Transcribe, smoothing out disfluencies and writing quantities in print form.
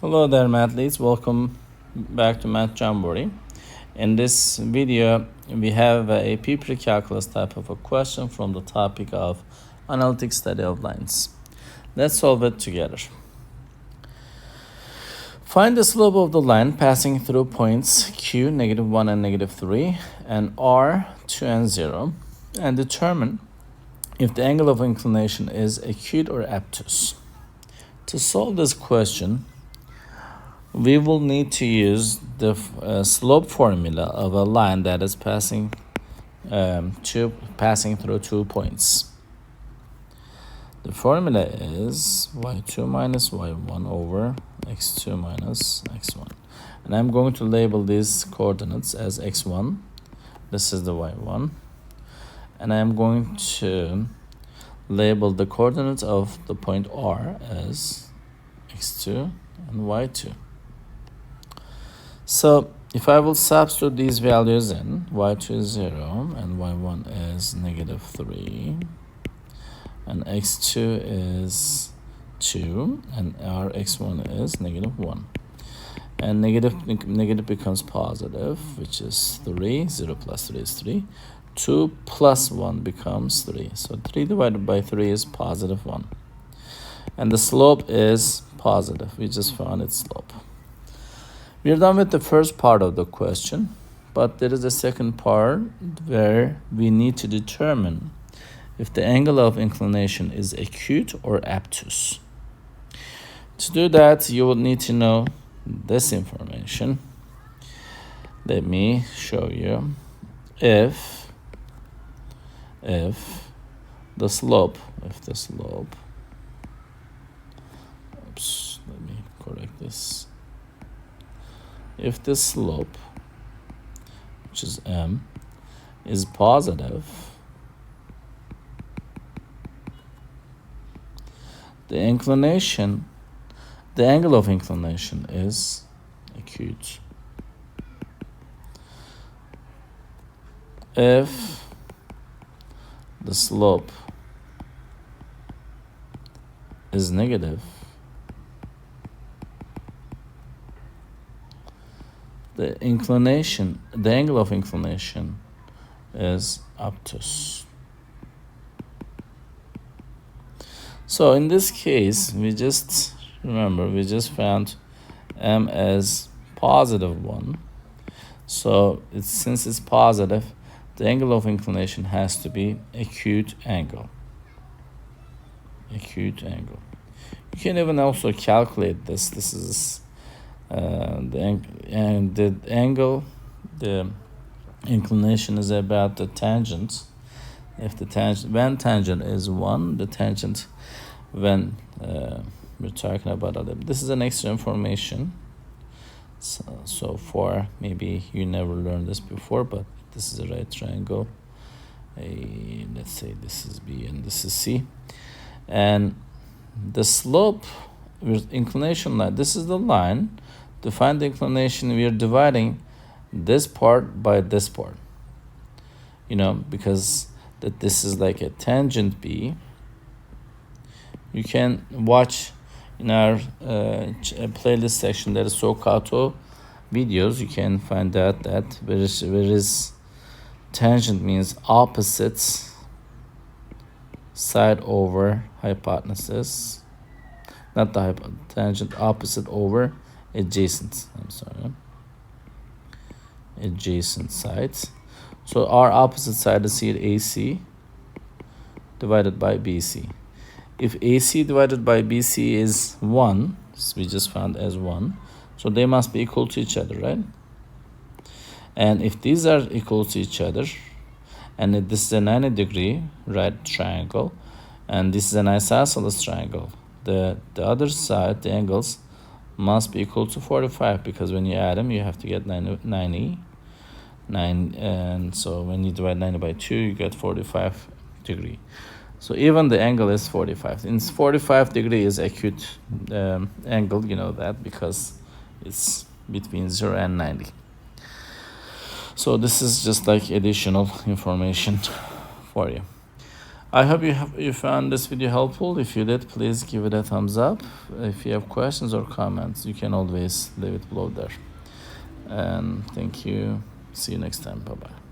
Hello there, mathletes. Welcome back to Math Jamboree. In this video, we have a Precalculus type of a question from the topic of Analytic Study of Lines. Let's solve it together. Find the slope of the line passing through points Q, -1 and -3, and R, 2 and 0, and determine if the angle of inclination is acute or obtuse. To solve this question, we will need to use the slope formula of a line that is passing through 2 points. The formula is y2 minus y1 over x2 minus x1. And I'm going to label these coordinates as x1. This is the y1. And I'm going to label the coordinates of the point R as x2 and y2. So if I will substitute these values in, y2 is 0 and y1 is -3 and x2 is 2 and our x1 is -1. And negative becomes positive, which is 3. 0 plus 3 is 3. 2 plus 1 becomes 3. So 3 divided by 3 is +1. And the slope is positive. We just found its slope. We're done with the first part of the question, but there is a second part where we need to determine if the angle of inclination is acute or obtuse. To do that, you will need to know this information. Let me show you. If the slope, oops, let me correct this. If the slope, which is m, is positive, the angle of inclination is acute. If the slope is negative, the angle of inclination is obtuse. So in this case, we just found m as +1. So since it's positive, the angle of inclination has to be acute angle. You can even also calculate this. This is the inclination is about the tangent. When tangent is 1, the tangent when we're talking about this is an extra information. So far, maybe you never learned this before, but this is a right triangle. Let's say this is B and this is C, and the slope with inclination line. This is the line. To find the inclination, we are dividing this part by this part. Because this is like a tangent B. You can watch in our playlist section. There is Sokato videos. You can find out that where is tangent means opposites side over hypotenuse. Not the tangent, opposite over adjacent. Adjacent sides. So our opposite side is here AC divided by BC. If AC divided by BC is 1, we just found as 1, so they must be equal to each other, right? And if these are equal to each other, and this is a 90-degree right triangle, and this is an isosceles triangle, the other side, the angles, must be equal to 45, because when you add them, you have to get 90. And so when you divide 90 by 2, you get 45 degree. So even the angle is 45. And 45 degree is acute angle, you know that, because it's between 0 and 90. So this is just like additional information for you. I hope you found this video helpful. If you did, please give it a thumbs up. If you have questions or comments, you can always leave it below there. And thank you. See you next time. Bye-bye.